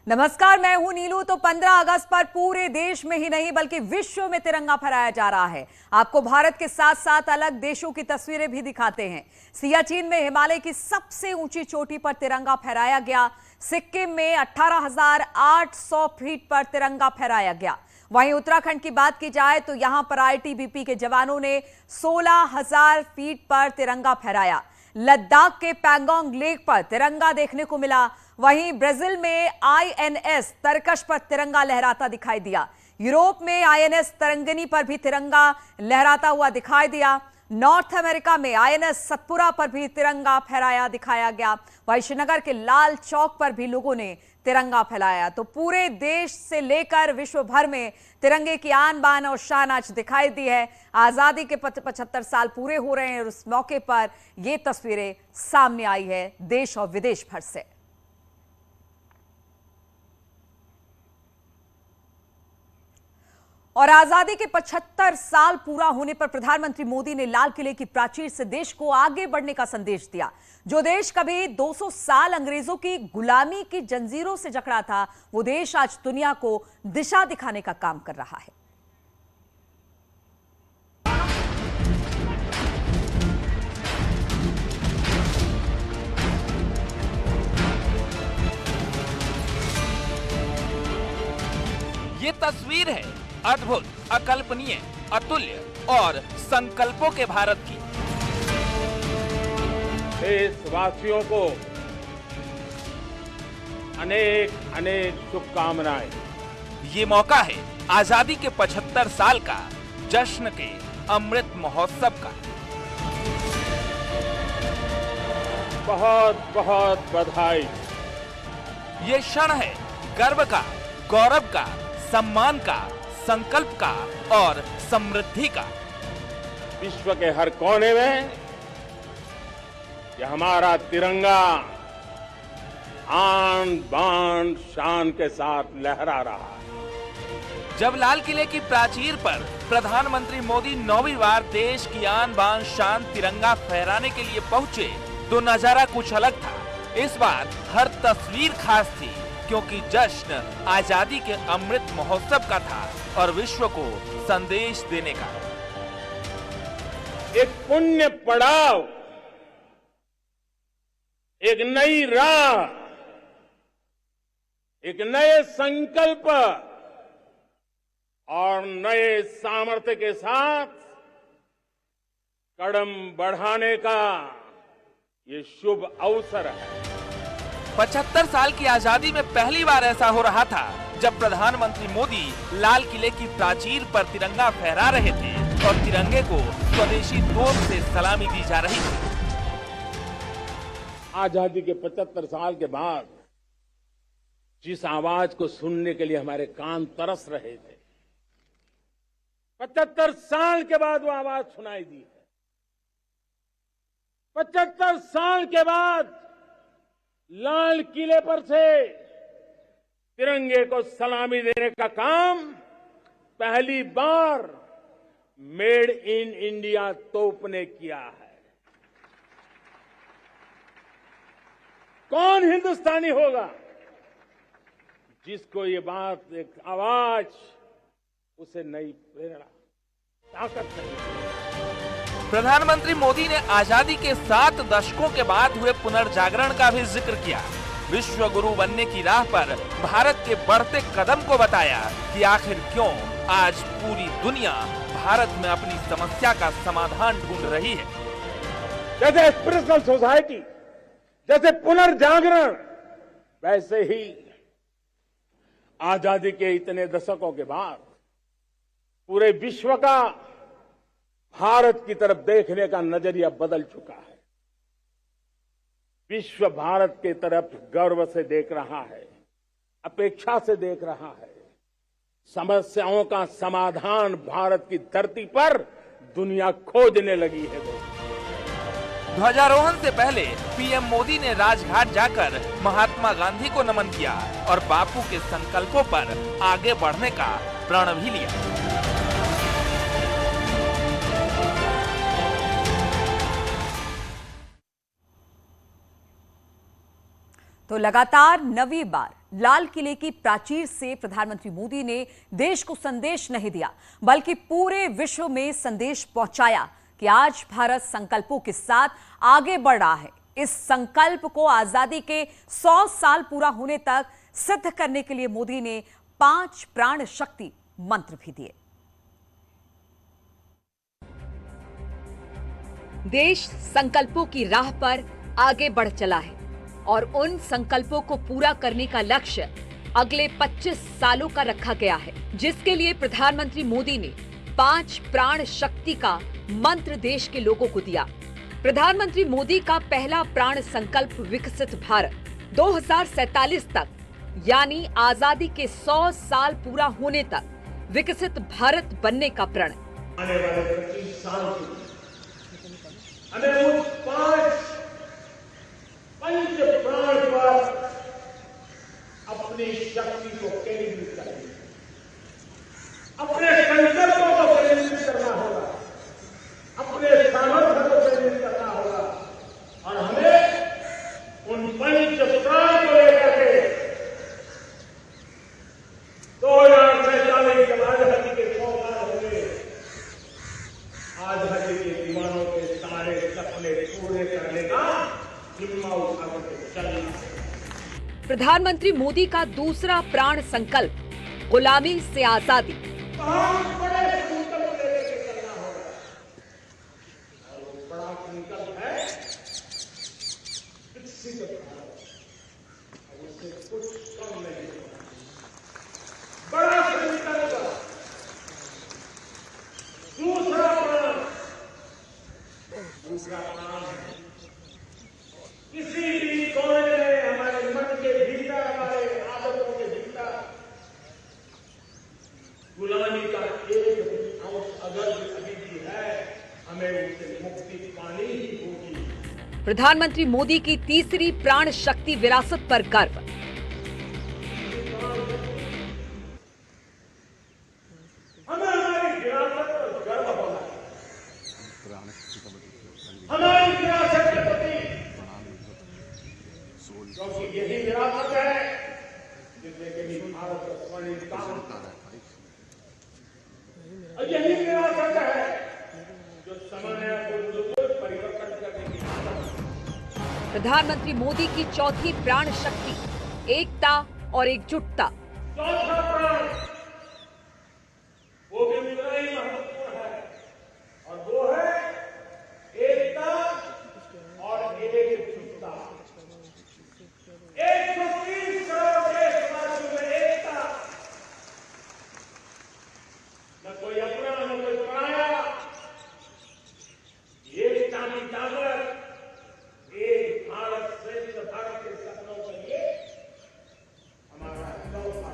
नमस्कार, मैं हूं नीलू। तो 15 अगस्त पर पूरे देश में ही नहीं बल्कि विश्व में तिरंगा फहराया जा रहा है। आपको भारत के साथ साथ अलग देशों की तस्वीरें भी दिखाते हैं। सियाचिन में हिमालय की सबसे ऊंची चोटी पर तिरंगा फहराया गया। सिक्किम में 18,800 फीट पर तिरंगा फहराया गया। वहीं उत्तराखंड की बात की जाए तो यहां पर आईटीबीपी के जवानों ने 16,000 फीट पर तिरंगा फहराया। लद्दाख के पैंगोंग लेक पर तिरंगा देखने को मिला। वहीं ब्राजील में आईएनएस तरकश पर तिरंगा लहराता दिखाई दिया। यूरोप में आईएनएस तरंगिनी पर भी तिरंगा लहराता हुआ दिखाई दिया। नॉर्थ अमेरिका में आईएनएस सतपुरा पर भी तिरंगा फहराया दिखाया गया। वहीं श्रीनगर के लाल चौक पर भी लोगों ने तिरंगा फहराया। तो पूरे देश से लेकर विश्व भर में तिरंगे की आन बान और शान आज दिखाई दी है। आजादी के 75 साल पूरे हो रहे हैं और उस मौके पर ये तस्वीरें सामने आई है देश और विदेश भर से। और आजादी के 75 साल पूरा होने पर प्रधानमंत्री मोदी ने लाल किले की प्राचीर से देश को आगे बढ़ने का संदेश दिया। जो देश कभी 200 साल अंग्रेजों की गुलामी की जंजीरों से जकड़ा था, वो देश आज दुनिया को दिशा दिखाने का काम कर रहा है। ये तस्वीर है अद्भुत, अकल्पनीय, अतुल्य और संकल्पों के भारत की। देशवासियों को अनेक अनेक शुभकामनाएं। ये मौका है आजादी के 75 साल का, जश्न के अमृत महोत्सव का। बहुत बहुत बधाई। ये क्षण है गर्व का, गौरव का, सम्मान का, संकल्प का और समृद्धि का। विश्व के हर कोने में यह हमारा तिरंगा आन बान शान के साथ लहरा रहा है। जब लाल किले की प्राचीर पर प्रधानमंत्री मोदी 9वीं बार देश की आन बान शान तिरंगा फहराने के लिए पहुंचे तो नजारा कुछ अलग था। इस बार हर तस्वीर खास थी क्योंकि जश्न आजादी के अमृत महोत्सव का था और विश्व को संदेश देने का। एक पुण्य पड़ाव, एक नई राह, एक नए संकल्प और नए सामर्थ्य के साथ कदम बढ़ाने का ये शुभ अवसर है। 75 साल की आजादी में पहली बार ऐसा हो रहा था जब प्रधानमंत्री मोदी लाल किले की प्राचीर पर तिरंगा फहरा रहे थे और तिरंगे को स्वदेशी तोप से सलामी दी जा रही थी। आजादी के 75 साल के बाद जिस आवाज को सुनने के लिए हमारे कान तरस रहे थे, 75 साल के बाद वो आवाज सुनाई दी है। 75 साल के बाद लाल किले पर से तिरंगे को सलामी देने का काम पहली बार मेड इन इंडिया तोप ने किया है। कौन हिंदुस्तानी होगा जिसको ये बात, एक आवाज उसे नई प्रेरणा, ताकत नहीं। प्रधानमंत्री मोदी ने आजादी के 7 दशकों के बाद हुए पुनर्जागरण का भी जिक्र किया। विश्व गुरु बनने की राह पर भारत के बढ़ते कदम को बताया कि आखिर क्यों आज पूरी दुनिया भारत में अपनी समस्या का समाधान ढूंढ रही है। जैसे एस्पिरेशनल सोसाइटी, जैसे पुनर्जागरण, वैसे ही आजादी के इतने दशकों के बाद पूरे विश्व का भारत की तरफ देखने का नजरिया बदल चुका है। विश्व भारत की तरफ गर्व से देख रहा है, अपेक्षा से देख रहा है। समस्याओं का समाधान भारत की धरती पर दुनिया खोजने लगी है। ध्वजारोहण से पहले पीएम मोदी ने राजघाट जाकर महात्मा गांधी को नमन किया और बापू के संकल्पों पर आगे बढ़ने का प्रण भी लिया। तो लगातार 9वीं बार लाल किले की प्राचीर से प्रधानमंत्री मोदी ने देश को संदेश नहीं दिया, बल्कि पूरे विश्व में संदेश पहुंचाया कि आज भारत संकल्पों के साथ आगे बढ़ रहा है। इस संकल्प को आजादी के 100 साल पूरा होने तक सिद्ध करने के लिए मोदी ने 5 प्राण शक्ति मंत्र भी दिए। देश संकल्पों की राह पर आगे बढ़ चला है और उन संकल्पों को पूरा करने का लक्ष्य अगले 25 सालों का रखा गया है, जिसके लिए प्रधानमंत्री मोदी ने 5 प्राण शक्ति का मंत्र देश के लोगों को दिया। प्रधानमंत्री मोदी का पहला प्राण संकल्प विकसित भारत 2047 तक, यानी आजादी के 100 साल पूरा होने तक विकसित भारत बनने का प्रण। आने वाले 25 साल हमें उन 5 पंच प्राण पर अपनी शक्ति को केंद्रित करनी, अपने संकल्पों को केंद्रित करना होगा, अपने सामर्थ्य को केंद्रित करना होगा और हमें उन पंच प्राण को लेकर के 2047 जब आजादी के 100 साल हो गए, आजादी के दीवानों के सारे सपने पूरे करने का जिम्मा उठा के चलना। प्रधानमंत्री मोदी का दूसरा प्राण संकल्प गुलामी से आजादी। बहुत बड़े संकल्प लेके चलना होगा और वो बड़ा संकल्प है विकसित भारत, और उससे कुछ कम नहीं होगा। बड़ा संकल्प दूसरा प्राण है किसी भी कोने में हमारे मन के भीतर, हमारे आदतों के भीतर गुलामी का एक अंश अगर अभी भी है, हमें उससे मुक्ति पानी ही होगी। प्रधानमंत्री मोदी की तीसरी प्राण शक्ति विरासत पर गर्व। हमें हमारी विरासत पर गर्व होना है, हमारी विरासत के प्रति, क्योंकि यही विरासत है जिसमें कभी भारत का स्वर्णिम काम होता है, और यही विरासत है जो समय को बिल्कुल परिवर्तन करने की। प्रधानमंत्री मोदी की चौथी प्राण शक्ति एकता और एकजुटता। चौथा प्राण वो भी उतना ही महत्वपूर्ण है और वो है एकता और एकजुटता। 130 करोड़ देशवासियों में एकता, न कोई अपना न कोई पराया, एकता की ताकत एक भारत श्रेष्ठ भारत के सपनों के लिए हमारा चौथा।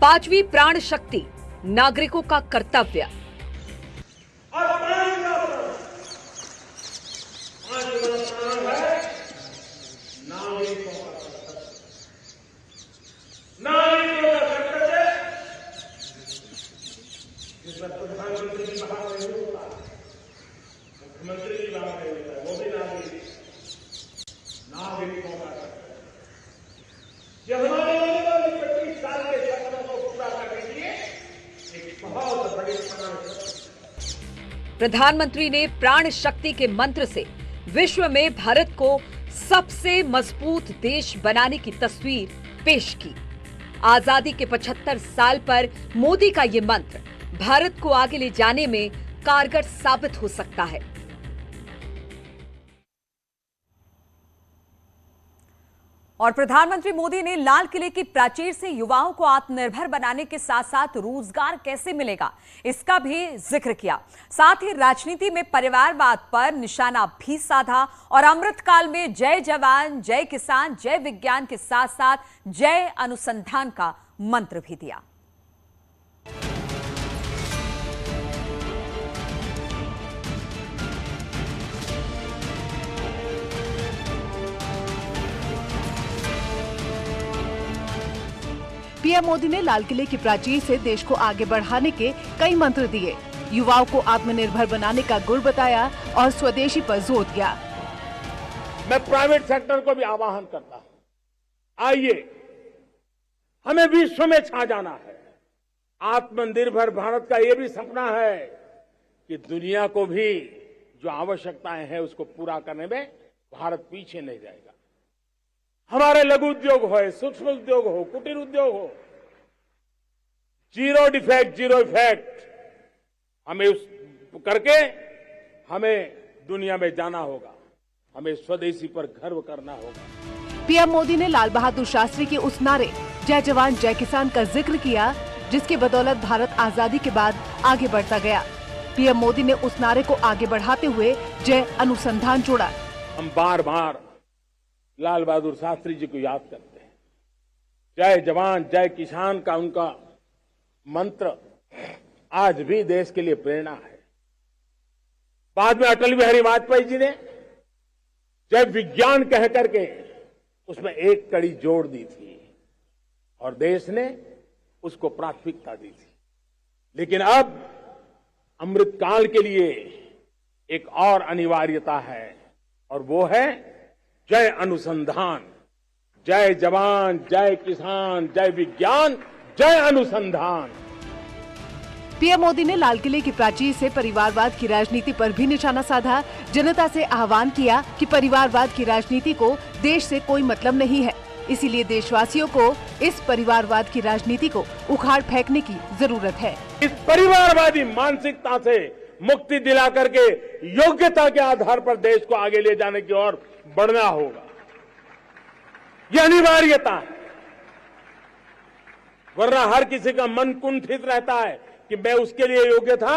5वीं प्राण शक्ति नागरिकों का कर्तव्य। और पांचवा प्राण है नागरिकों का कर्तव्य। नागरिकों का कर्तव्य जिसमें प्रधानमंत्री जी बाहर नहीं होता, मुख्यमंत्री जी बाहर नहीं होता, वो भी नागरिकों का कर्तव्य। जब हमारे 25 साल के सपनों को पूरा करने के लिए एक बहुत बड़ी प्राण शक्ति। प्रधानमंत्री ने प्राण शक्ति के मंत्र से विश्व में भारत को सबसे मजबूत देश बनाने की तस्वीर पेश की। आजादी के 75 साल पर मोदी का ये मंत्र भारत को आगे ले जाने में कारगर साबित हो सकता है। और प्रधानमंत्री मोदी ने लाल किले की प्राचीर से युवाओं को आत्मनिर्भर बनाने के साथ साथ रोजगार कैसे मिलेगा, इसका भी जिक्र किया। साथ ही राजनीति में परिवारवाद पर निशाना भी साधा और अमृतकाल में जय जवान, जय किसान, जय विज्ञान के साथ साथ जय अनुसंधान का मंत्र भी दिया। पीएम मोदी ने लाल किले की प्राचीर से देश को आगे बढ़ाने के कई मंत्र दिए, युवाओं को आत्मनिर्भर बनाने का गुर बताया और स्वदेशी पर जोर दिया। मैं प्राइवेट सेक्टर को भी आह्वान करता हूं, आइए हमें विश्व में छा जाना है। आत्मनिर्भर भारत का ये भी सपना है कि दुनिया को भी जो आवश्यकताएं हैं उसको पूरा करने में भारत पीछे नहीं जाएगा। हमारे लघु उद्योग हो, सूक्ष्म उद्योग हो, कुटीर उद्योग हो, जीरो डिफेक्ट, जीरो इफेक्ट हमें उस करके हमें दुनिया में जाना होगा। हमें स्वदेशी पर गर्व करना होगा। पीएम मोदी ने लाल बहादुर शास्त्री के उस नारे जय जवान जय किसान का जिक्र किया, जिसकी बदौलत भारत आजादी के बाद आगे बढ़ता गया। पीएम मोदी ने उस नारे को आगे बढ़ाते हुए जय अनुसंधान जोड़ा। हम बार बार लाल बहादुर शास्त्री जी को याद करते हैं। जय जवान जय किसान का उनका मंत्र आज भी देश के लिए प्रेरणा है। बाद में अटल बिहारी वाजपेयी जी ने जय विज्ञान कह करके उसमें एक कड़ी जोड़ दी थी और देश ने उसको प्राथमिकता दी थी। लेकिन अब अमृतकाल के लिए एक और अनिवार्यता है और वो है जय अनुसंधान। जय जवान जय किसान जय विज्ञान जय अनुसंधान। पीएम मोदी ने लाल किले की प्राचीर से परिवारवाद की राजनीति पर भी निशाना साधा। जनता से आह्वान किया कि परिवारवाद की राजनीति को देश से कोई मतलब नहीं है, इसीलिए देशवासियों को इस परिवारवाद की राजनीति को उखाड़ फेंकने की जरूरत है। इस परिवारवादी मानसिकता से मुक्ति दिला करके योग्यता के आधार पर देश को आगे ले जाने की ओर बढ़ना होगा। यह अनिवार्यता है, वरना हर किसी का मन कुंठित रहता है कि मैं उसके लिए योग्य था,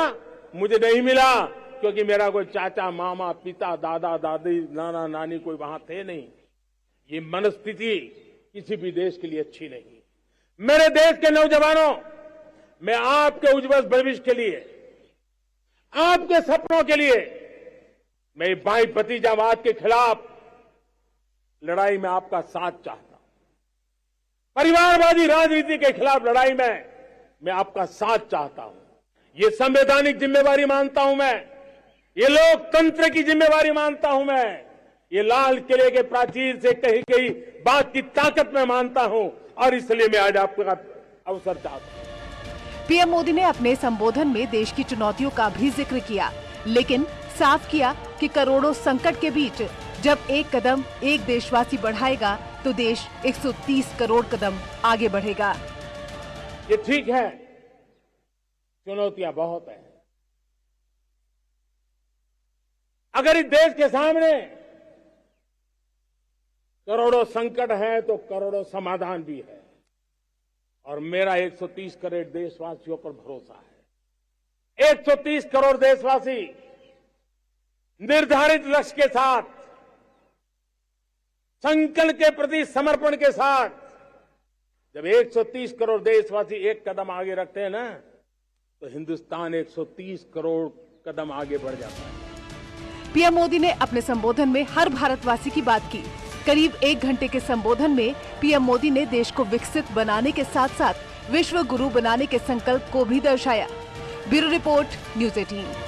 मुझे नहीं मिला क्योंकि मेरा कोई चाचा मामा पिता दादा दादी नाना नानी कोई वहां थे नहीं। ये मनस्थिति किसी भी देश के लिए अच्छी नहीं। मेरे देश के नौजवानों, मैं आपके उज्जवल भविष्य के लिए, आपके सपनों के लिए, मैं भाई भतीजावाद के खिलाफ लड़ाई में आपका साथ चाहता हूं। परिवारवादी राजनीति के खिलाफ लड़ाई में मैं आपका साथ चाहता हूं। ये संवैधानिक जिम्मेवारी मानता हूं मैं, ये लोकतंत्र की जिम्मेवारी मानता हूं मैं, ये लाल किले के प्राचीर से कही गई बात की ताकत में मानता हूं और इसलिए मैं आज आपका अवसर चाहता हूं। पीएम मोदी ने अपने संबोधन में देश की चुनौतियों का भी जिक्र किया, लेकिन साफ किया कि करोड़ों संकट के बीच जब एक कदम एक देशवासी बढ़ाएगा तो देश 130 करोड़ कदम आगे बढ़ेगा। ये ठीक है, चुनौतियां बहुत हैं। अगर इस देश के सामने करोड़ों संकट है तो करोड़ों समाधान भी है और मेरा 130 करोड़ देशवासियों पर भरोसा है। 130 करोड़ देशवासी निर्धारित लक्ष्य के साथ, संकल्प के प्रति समर्पण के साथ, जब 130 करोड़ देशवासी एक कदम आगे रखते हैं ना, तो हिंदुस्तान 130 करोड़ कदम आगे बढ़ जाता है। पीएम मोदी ने अपने संबोधन में हर भारतवासी की बात की। करीब 1 घंटे के संबोधन में पीएम मोदी ने देश को विकसित बनाने के साथ साथ विश्व गुरु बनाने के संकल्प को भी दर्शाया। Bureau report, news 18।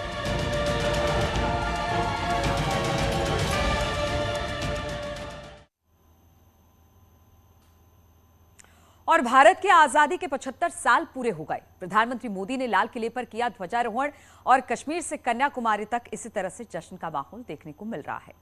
और भारत की आजादी के 75 साल पूरे हो गए। प्रधानमंत्री मोदी ने लाल किले पर किया ध्वजारोहण और कश्मीर से कन्याकुमारी तक इसी तरह से जश्न का माहौल देखने को मिल रहा है।